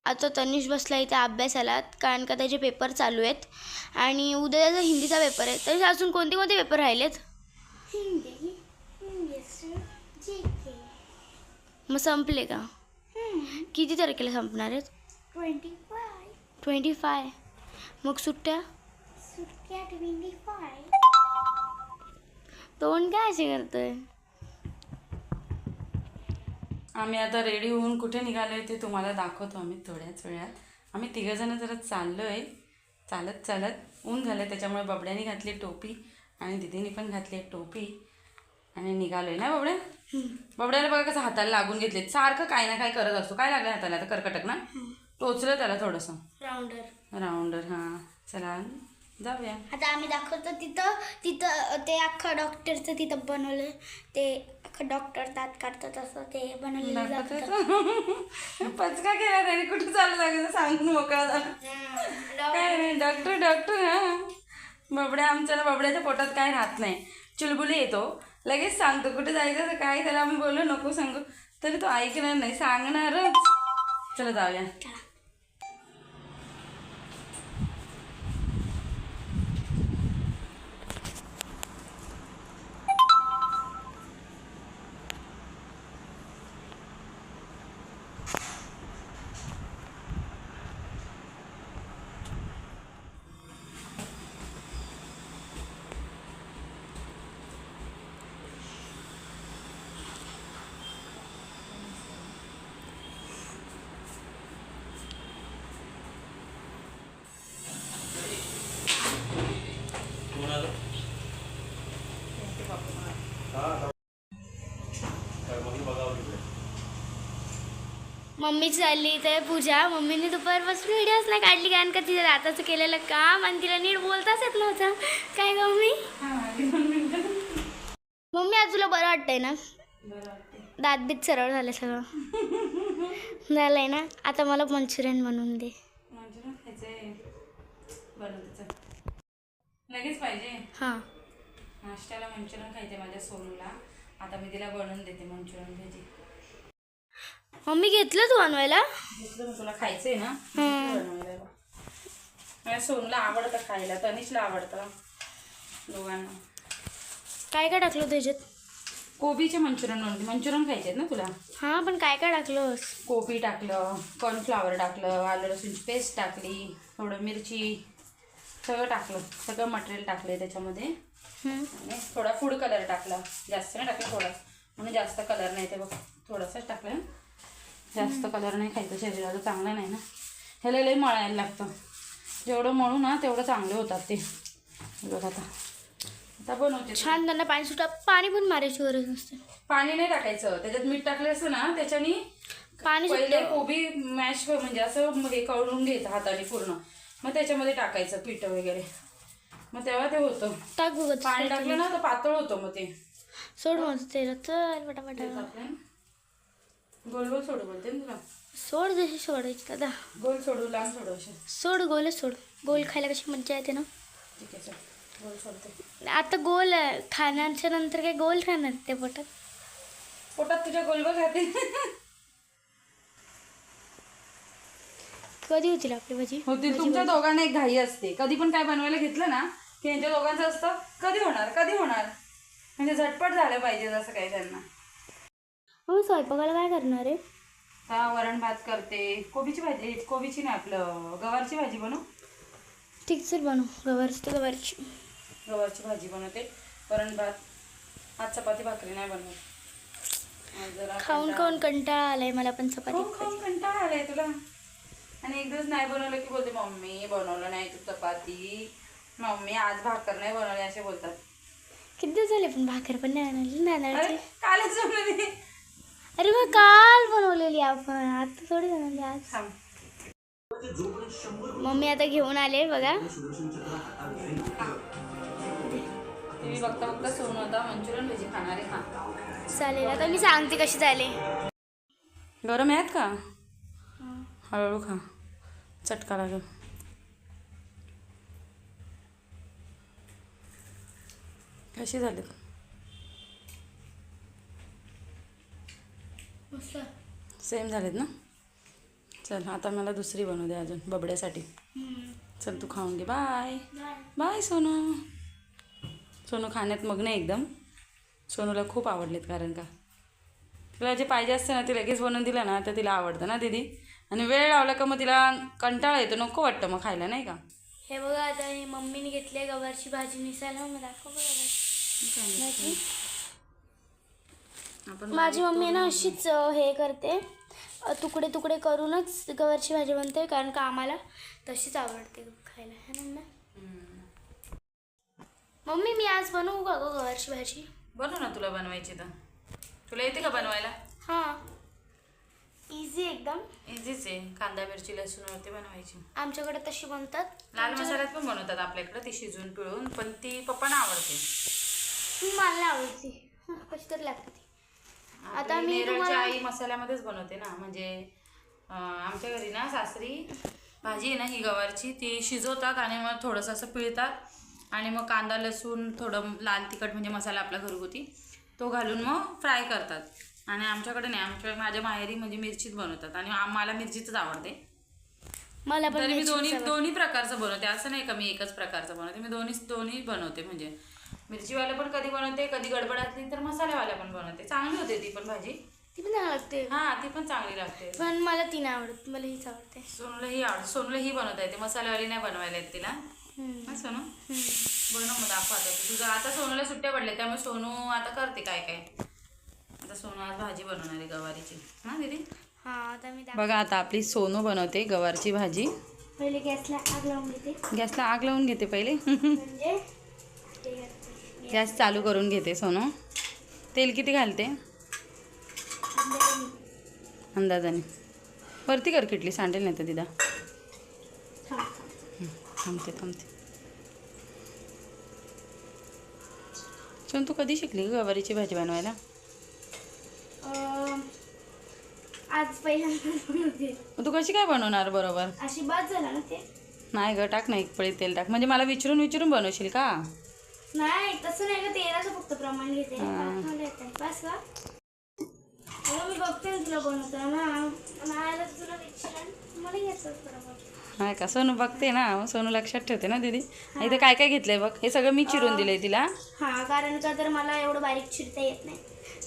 आता तनिष बसला इथे अभ्यासाला, कारण का त्याचे पेपर चालू आहेत आणि उद्या त्याचा हिंदीचा पेपर आहे. तरी अजून कोणते कोणते पेपर राहिलेत? Hindi, English, GK. मग संपले का? किती तारखेला संपणार आहेत? 25. 25. मग सुट्ट्या? सुट्ट्या 25. तोंड काय असे करतोय? आम्ही आता रेडी होऊन कुठे निघालोय ते तुम्हाला दाखवतो आम्ही थोड्याच वेळात. आम्ही तिघंजणं जरा चाललोय चालत चालत. ऊन झालं त्याच्यामुळे बबड्याने घातली टोपी आणि दीदीने पण घातली टोपी आणि निघालोय ना बबड्या. बबड्याला बघा कसं हाताला लागून घेतले, सारखं काय ना काय करत असतो. काय लागलं हाताला आता? कर्कटक ना? टोचलं त्याला थोडंसं राऊंडर. हां चला जाऊया. आता आम्ही दाखवतो तिथं ते अख्खं डॉक्टरचं तिथं बनवलं, ते अख्खं डॉक्टर दात काढतात असं ते बनवलेलं जातं. पचका केला त्याने. कुठं चालू लागायचं सांगून मोकळा झाला. काय नाही डॉक्टर. हां बबड्या आमच्याला बबड्याच्या पोटात काय राहत नाही, चुलबुली येतो लगेच सांगतो कुठे जायचं तर काय. त्याला आम्ही बोललो नको सांगू तरी तो ऐकणार नाही, सांगणारच. चला जाऊया. मम्मीची चालली इथे पूजा. मम्मीने दुपारपासून व्हिडिओच नाही काढली, कारण का तिच्या दाताचं केलेलं काम आणि तिला नीट बोलताच येत नव्हतं. काय ग मम्मी? मम्मी आज तुला बरं वाटतंय ना? दात बीत सरळ झालं सगळं झालंय ना? आता मला मंचुरियन बनवून दे. मंचुरियन खायचंय बनवते लगेच पाहिजे. हां नाश्त्याला मंचुरियन खायचे माझ्या सोनूला. आता मी तिला बनवून देते मंचुरियन भजी. मम्मी घेतलं तू बनवायला? घेतलं मग तुला खायचंय ना बनवायला. माझ्या सोनूला आवडतं खायला, तनिषला आवडतं, दोघांना. काय काय टाकलं त्याच्यात? कोबीचे मंचुरियन बनवते. मंचुरियन खायचे आहेत ना तुला? हां पण काय काय टाकलंस? कोबी टाकलं, कॉर्नफ्लावर टाकलं, आलं लसूणची पेस्ट टाकली, थोडं मिरची, सगळं टाकलं. सगळं मटेरियल टाकलं त्याच्यामध्ये. आणि थोडा फूड कलर टाकला, जास्त नाही टाकलं, थोडा, म्हणून जास्त कलर नाही. ते बघ थोडासाच टाकलं, जास्त कलर नाही खायचं, शरीराला चांगलं नाही ना. ह्याला लई मळायला लागतं. जेवढं मळू ना तेवढं चांगले होतात ते. बघ आता बनवते. छान त्यांना पाणी सुटा. पाणी पण मारायची गरज नसते. पाणी नाही टाकायचं, त्याच्यात मीठ टाकलं असतं ना त्याच्यानी पाणी पहिले कोबी मॅश म्हणजे असं हे करून घ्यायचं हाताने पूर्ण, मग त्याच्यामध्ये टाकायचं पीठ वगैरे, मग तेव्हा ते होतं. टाक बघत पाणी टाकलं ना तर पातळ होतं. मग ते सोड म्हणते त्याला. चल पटापटा गोल गोल सोडू बोलते ना तुला. सोड जशी सोडायची दादा. गोल सोडू, लांब सोडू असे. सोड गोलच सोड. गोल खायला कशी मज्जा येते ना. ठीक आहे चल गोल सोडते. आता गोल खाण्याच्या नंतर काय गोल खाणार ते पोटात? पोटात तुझ्या गोल गोल राहते. कधी होतील आपली भाजी? होतील. तुमच्या दोघांना एक घाई असते. कधी पण काय बनवायला घेतलं ना की यांच्या दोघांचं असतं कधी होणार, म्हणजे झटपट झालं पाहिजे असं काय त्यांना. हो स्वयंपाकाला काय करणार आहे? आता वरण भात करते. कोबीची भाजी, कोबीची नाही आपलं गवारची भाजी बनव. ठीक सर बनव. गवारची भाजी बनवते. वरण भात. आज चपाती भाकरी नाही बनवत. जरा खाऊन कंटाळा आलाय मला पण चपाती. खाऊन कंटाळा आलाय तुला. आणि एक दिवस नाही बनवलं की बोलते मम्मी बनवलं नाही तू चपाती, मम्मी आज भाकर नाही बनवली असे बोलतात. किती दिवस झाले पण भाकर पण नाही आणली. कालच बनवली. अरे मग काल बनवलेली आपण, आता थोडी बनवली आज. मम्मी आता घेऊन आले बघा. टीव्ही बघता बघता सोनू आता मंचुरियन भजी खाणार आहे. खा चालेल. आता मी सांगते कशी झाले. गरम आहेत का? हळूहळू खा, चटका लागेल. कशी झाली? सेम झालेत ना? चल आता मला दुसरी बनवू दे अजून बबड्यासाठी. चल तू खाऊन घे. Bye bye Sonu. सोनू खाण्यात मग्न आहे एकदम. सोनूला खूप आवडलेत कारण का तुला जे पाहिजे असतं ना ते लगेच बनवून दिलं ना तर तिला आवडतं ना दीदी. आणि वेळ लावला का मग तिला कंटाळा येतो, नको वाटतं मग खायला नाही का. हे बघा आता हे मम्मीने घेतली गवारची भाजी निसायला. मग दाखव बघा. आपण माझी मम्मी ना अशीच हे करते, तुकडे तुकडे करूनच गवारची भाजी बनते कारण का आम्हाला तशीच आवडते खायला है ना. मम्मी मी आज बनवू का गं गवारची भाजी? बनव ना, तुला बनवायची तर. तुला येते का बनवायला? हां इझी एकदम. इझीच आहे. कांदा मिरची लसूणवरती बनवायची. आमच्याकडे तशी बनतात. लाल मसाल्यात पण बनवतात आपल्याकडे ती शिजवून पिळून, पण ती पप्पांना आवडते. मला नाही आवडती, कशी तरी लागते ती. आता मी नेरळच्या आई मसाल्यामध्येच बनवते ना. म्हणजे आमच्या घरी ना सासरी भाजी आहे ना ही गवारची ती शिजवतात आणि मग थोडंसं असं पिळतात आणि मग कांदा लसूण थोडं लाल तिखट म्हणजे मसाला आपला घरगुती तो घालून मग फ्राय करतात. आणि आमच्याकडे नाही, माझ्या माहेरी म्हणजे मिरचीच बनवतात आणि मला मिरचीच आवडते. मला पण तरी मी दोन्ही प्रकारचं बनवते, असं नाही का मी एकच प्रकारचं बनवते. मी दोन्ही बनवते. म्हणजे मिरचीवाल्या पण कधी बनवते, कधी गडबड असली तर मसाल्यावाल्या पण बनवते. चांगली होते ती पण भाजी. ती पण चांगली लागते. हां ती पण चांगली लागते. पण मला ती नाही आवडत, मला हीच आवडते. सोनूला ही आवडते. सोनूला ही बनवता येते, मसाल्यावाली नाही बनवायला येत तिला. हा सोनू बनव मग दाखव आता तुझं. आता सोनूला सुट्ट्या पडल्या त्यामुळे सोनू आता करते काय काय. आता सोनू आज भाजी बनवणार आहे गवारीची ना दीदी. हां आता मी बघा आता आपली सोनू बनवते गवारची भाजी. पहिले गॅसला आग लावून घेते. गॅसला आग लावून घेते पहिले. म्हणजे गॅस चालू करून घेते सोनू. तेल किती घालते? अंदाजाने. वरती कर किटली, सांडेल नाही तर दिदा. थांबते. सोन तू कधी शिकली गवारीची भाजी बनवायला? आज पहिल्यांदा बनवते. तू कशी काय बनवणार बरोबर? अशी बाद झाला ना ते. नाही ग, टाक ना एक पळी तेल टाक. म्हणजे मला विचारून बनवशील का? नाही तसं नाही का, तेलाचं फक्त प्रमाण घेते. बस का मी बघते ना तुला बनवताना ना तुला विचार मला घेतो बरोबर. नाही का, सोनू बघते ना, मग सोनू लक्षात ठेवते ना दीदी. इथे काय काय घेतलंय बघ, हे सगळं मी चिरून दिलंय तिला. हां कारण का तर मला एवढं बारीक चिरता येत नाही.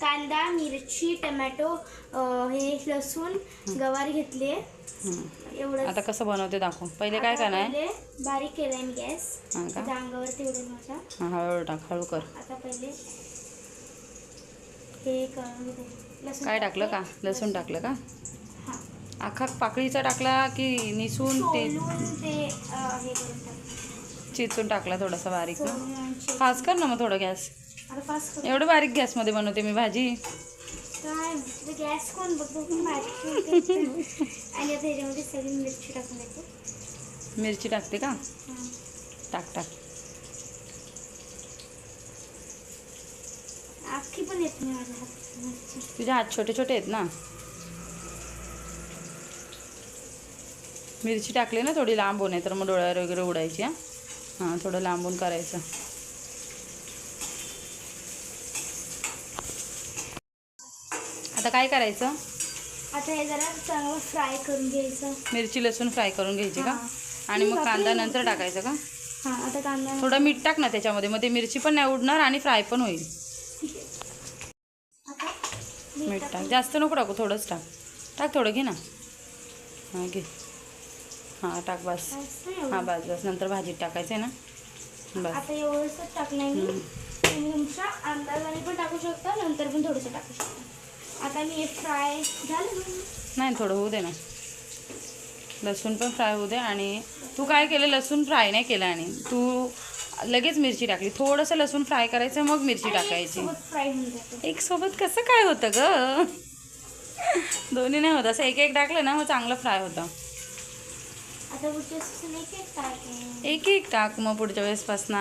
कांदा मिरची टमॅटो हे लसूण गवार घेतले एवढं. आता कसं बनवते दाखव. पहिले काय करणार? बारीक केलाय मी गॅस. हां का? अंगावर तेवढं माझ्या. हां हळूहळू टाक, हळू कर. आता पहिले हे करून लसूण काय टाकलं का? लसूण टाकलं का? हां अख्खा पाकळीचा टाकला की निसून ते ते हे करून टाकलं. चिचून टाकला थोडासा बारीक ना. सोलून फास्ट कर ना मग थोडं गॅस. आता फास्ट कर. एवढं बारीक गॅसमध्ये बनवते मी भाजी. काय गॅस कोण बघतो भाजी. आणि आता ह्याच्यामध्ये सगळी मिरची टाकून द्यायची. मिरची टाकते का? टाक. अख्खी पण येत नाही माझ्या हातात मिरची. तुझे हात छोटे छोटे आहेत ना. मिरची टाकली ना थोडी लांबून आहे तर मग डोळ्यावर वगैरे उडायची. हां थोडं लांबून करायचं. आता काय करायचं? आता हे जरा चांगलं फ्राय करून घ्यायचं. मिरची लसूण फ्राय करून घ्यायची का? आणि मग कांदा नंतर टाकायचा का? हां आता कांदा थोडं मीठ टाक ना त्याच्यामध्ये, मग ते मिरची पण नाही उडणार आणि फ्राय पण होईल. आता मीठ टाक, जास्त नको टाकू, थोडंच टाक थोडं घे ना. हां घे. हां टाक बस. हां बस नंतर भाजीत टाकायचं आहे ना. बस आता एवढंच टाकणार मी. तुम्ही तुमच्या अंदाजाने पण टाकू शकता, नंतर पण थोडंसं टाकू शकता. आता मी हे फ्राय झालं नाही, थोडं होऊ दे ना. लसूण पण फ्राय होऊ दे. आणि तू काय केलं, लसूण फ्राय नाही केलं आणि तू लगेच मिरची टाकली. थोडंसं लसूण फ्राय करायचं मग मिरची टाकायची. फ्राय होऊन जातं. एक सोबत कसं काय होतं ग? दोन्ही नाही होत, असं एक टाकलं ना मग चांगलं फ्राय होतं. आता पुढच्या एक टाकते. एक टाक मग पुढच्या वेळेसपासून.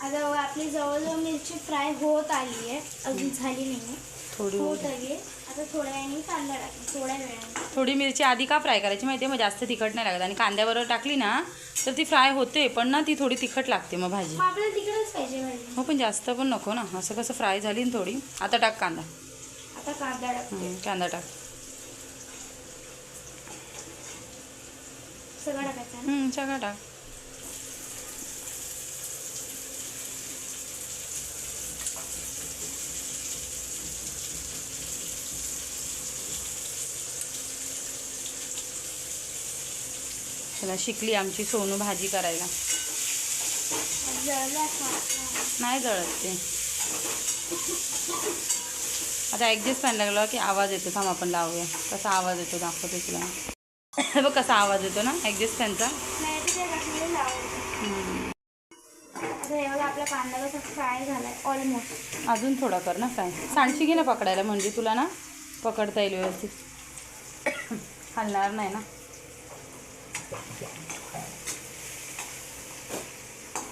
आता आपली जवळजवळ मिरची फ्राय होत आली आहे, अजून झाली नाही. थोडी होत आली. आता थोड्या वेळाने कांदा टाकते. थोड्या वेळाने थोडी मिरची आधी का फ्राय करायची माहिती आहे? मग जास्त तिखट नाही लागत. आणि कांद्याबरोबर टाकली ना तर ती फ्राय होते पण ना ती थोडी तिखट लागते मग भाजी. मग आपल्याला तिकडच पाहिजे भाजी. हो पण जास्त पण नको ना. असं कसं फ्राय झाली ना थोडी. आता टाक कांदा. आता कांदा टाकते. कांदा टाक. सगळं टाकायचं ना? सगळं टाक. चला शिकली आमची सोनू भाजी करायला. जळलं असं वाटलं. नाही जळत ते. आता ॲडजस्ट व्हायला लागला की आवाज येतो. थांब आपण लावूया कसा आवाज येतो दाखवते तुला. बघ कसा आवाज येतो ना ॲडजस्ट फॅनचा. नाही ते टाकलेलं लावायचं. आता एवढा आपला कांदा कसा फ्राय झालाय ऑलमोस्ट. अजून थोडा कर ना फ्राय. सांडशी घे ना पकडायला म्हणजे तुला ना पकडता येईल व्यवस्थित. हलणार नाही ना.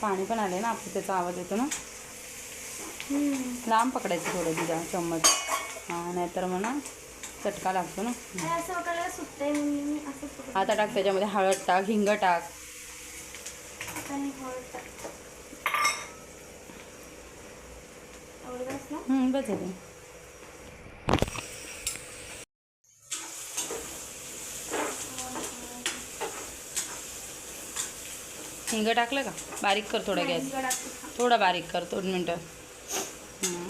पाणी पण आले ना आपलं त्याचा आवाज येतो ना. लांब पकडायचं थोडं तुझा चम्मच. हां नाहीतर म्हणा चटका लागतो ना. असं पकडायला सुटतंय म्हणून मी असं पकडते. आता टाक त्याच्यामध्ये हळद टाक, हिंग टाक. आता मी हळद टाकते. एवढंच ना? बस झालं. हिंग टाकलं का? बारीक कर थोडा गॅस. हिंग टाकते. थोडा बारीक कर 2 मिनटं.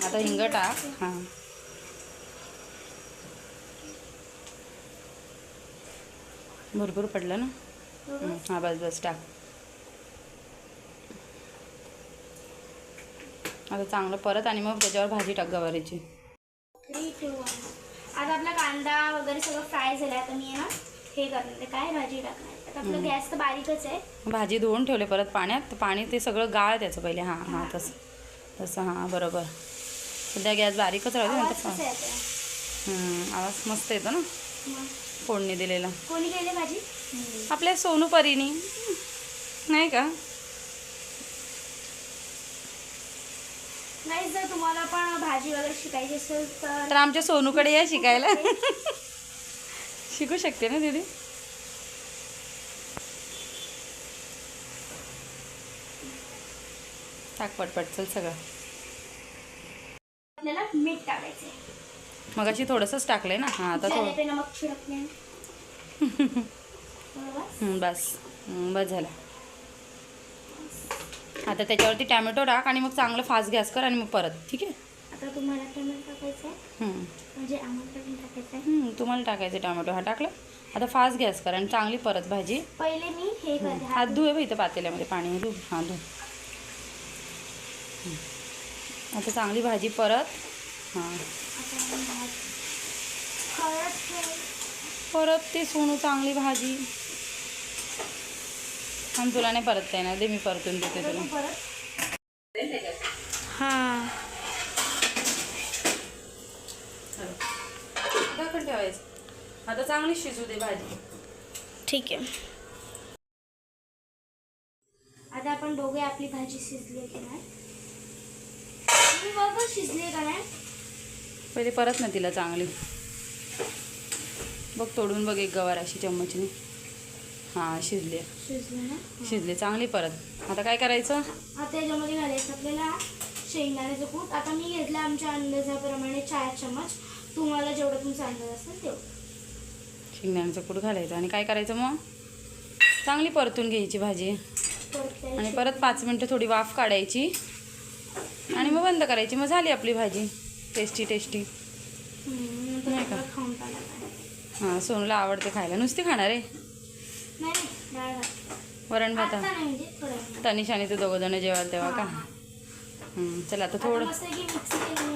आता हिंग टाक. हां भरपूर पडलं ना. हां बस बस टाक. आता चांगलं परत आणि मग त्याच्यावर भाजी टाक गवारीची. 3, 2, 1. आता आपला कांदा वगैरे सगळं फ्राय झालं. आता मी आहे ना हे करणार काय भाजी टाकणार. आता आपलं गॅस तर बारीकच आहे. भाजी धुवून ठेवले परत पाण्यात. तर पाणी ते सगळं गाळ त्याचं पहिले. हां हां तसं तसं. हां बरोबर. सध्या गॅस बारीकच राहू दे. आवाज कसा येतोय? आवाज मस्त येतो ना मग फोडणी दिलेला. कोणी केली भाजी? आपल्या सोनू परीनी नाही का. नाही जर तुम्हाला पण भाजी वगैरे शिकायची असेल तर आमच्या सोनूकडे या शिकायला. शिकू शकते ना दीदी. टाक पटपट चल सगळं. आपल्याला मीठ टाकायचंय. मग अशी थोडंसंच टाकलंय ना. हां आता ज्याने थोडं ते नमक छिडकले. बस बस झालं. आता त्याच्यावरती टॅमॅटो टाक आणि मग चांगलं फास्ट गॅस कर आणि मग परत. ठीक आहे. आता तुम्हाला टोमॅटो टाकायचं आहे म्हणजे आम्हाला पण टाकायचं आहे. तुम्हाला टाकायचं टॅमॅटो. हा टाकलं. आता फास्ट गॅस कर आणि चांगली परत भाजी. पहिले मी हे करते. हात धुये बघ इथं पातेल्यामध्ये पाणी धु. हां धु. आता चांगली भाजी परत. हां परत ते सोनू चांगली भाजी. आणि तुला नाही परतता येणार. दे मी परतून देते तुला. हां झाकण ठेवायचं. आता चांगली शिजू दे भाजी. ठीक आहे. आता आपण बघूया आपली भाजी शिजली की नाही. तुम्ही बघा शिजली का नाही. पहिले परत ना तिला चांगली. बघ तोडून बघ एक गवार अशी चम्मचने. हां शिजले शिजली ना. शिजले चांगली परत. आता काय करायचं. आता त्याच्यामध्ये घालायचं आपल्याला शेंगदाण्याचं कूट. आता मी घेतलं आमच्या अंदाजाप्रमाणे 4 चम्मच. तुम्हाला जेवढं तुमचा अंदाज असेल तेवढं शेंगदाण्याचं कूट घालायचं. आणि काय करायचं मग चांगली परतून घ्यायची भाजी. आणि परत 5 मिनटं थोडी वाफ काढायची आणि मग बंद करायची. मग झाली आपली भाजी टेस्टी टेस्टी. नाही का. खाऊन टाकायचं. हां सोनूला आवडते खायला. नुसती खाणार आहे. नाही डाळ भात. वरण भात. आता नाही म्हणजे थोडं. तनिष आणि ते दोघंजण जेवायला तेव्हा का. चला आता थोडं. मस्त की मिक्स केली.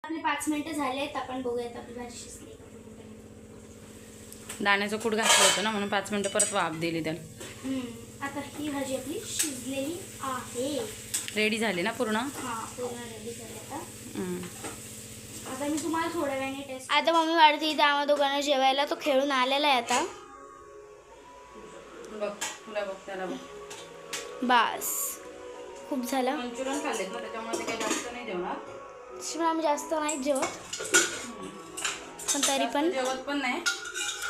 आपले 5 मिनिटं झाले आहेत. आपण बघूयात आपली भाजी शिजली. दाण्याचं कूट घातलं होतं ना म्हणून 5 मिनटं परत वाफ दिली त्याला. आता ही भाजी आपली शिजलेली आहे. रेडी झाली ना पूर्ण. हां पूर्ण रेडी झाली. आता मी तुम्हाला थोड्या वेळाने टेस्ट. आता मम्मी वाढते इथे आम्हा दोघांना जेवायला. तो खेळून आलेला आहे आता. बघ तुला बघ त्याला बघ. बस खूप झालं. मंचुरियन खाल्लेत ना त्याच्यामुळे ते काही जास्त नाही जेवणार. शिवाय आम्ही जास्त नाही जेवत पण तरी पण जेवत पण नाही.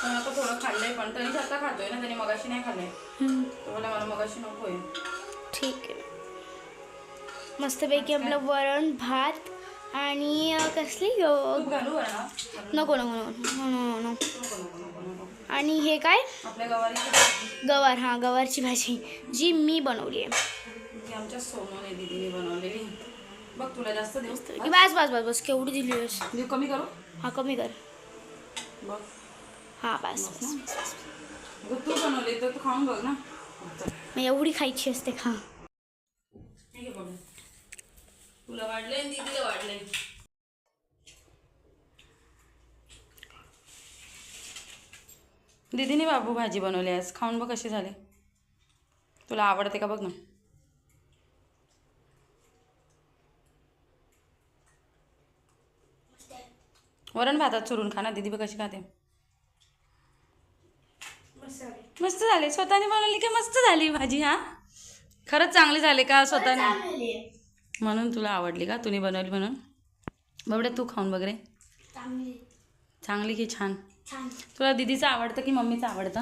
पण आता थोडं खाल्लंय. पण तरी आता खातोय ना. त्याने मगाशी नाही खाल्लंय. मला मगाशी नको आहे. ठीक आहे. मस्तपैकी आपलं वरण भात आणि कसली तूप घालू ना नको नको नको नो नो नो. आणि हे काय आपल्या गवारीची गवार, हां गवारची भाजी जी मी बनवली आहे. ती आमच्या सोनूने दीदीने बनवलेली. बघ तुला जास्त देऊ बस बस बस बस केवढी दिली आहेस? देऊ कमी करू हा कमी कर. बघ हां बस बस. अगं तू बनवली तर तू खाऊन बघ ना. मग एवढी खायची असते खा. ठीक आहे बघ तुला वाढलंय आणि दीदीला वाढलंय. दीदीने बाबू भाजी बनवली आज. खाऊन बघ कशी झाली. तुला आवडते का बघ ना. वरण भातात चुरून खा ना. दीदी बघ कशी खाते. मस्त झाली. स्वतःने बनवली का मस्त झाली भाजी. हा खरंच चांगली झाली का स्वतःने म्हणून तुला आवडली का. तुने बनवली म्हणून. बाबड्या तू खाऊन बघ रे. चांगली की छान. तुला दीदीचं आवडतं की मम्मीचं आवडतं.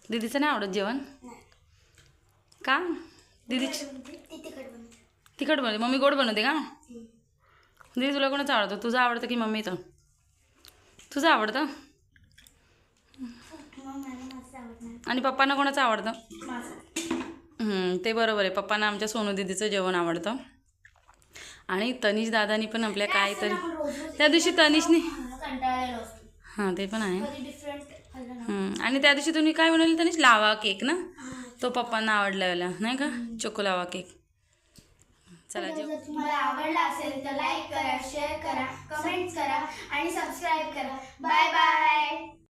दीदीचं नाही आवडत जेवण का. दीदी तिखट बनवते. मम्मी गोड बनवते का. दीदी तुला कोणाचं आवडतं. तुझं आवडतं की मम्मीचं. तुझं आवडतं. आणि पप्पांना कोणाचं आवडतं. ते बरोबर आहे. पप्पांना आमच्या सोनू दीदीचं जेवण आवडतं. आणि तनिष दादानी पण आपल्या काहीतरी त्या दिवशी तनिषने हां ते पण आहे. आणि त्या दिवशी तुम्ही काय बनवलं तनिष. लावा केक ना. तो पप्पांना आवडला नाही का. Choco lava cake. चला जर तुम्हाला आवडला असेल तर लाईक करा, शेअर करा, कमेंट्स करा आणि सबस्क्राईब करा. Bye bye.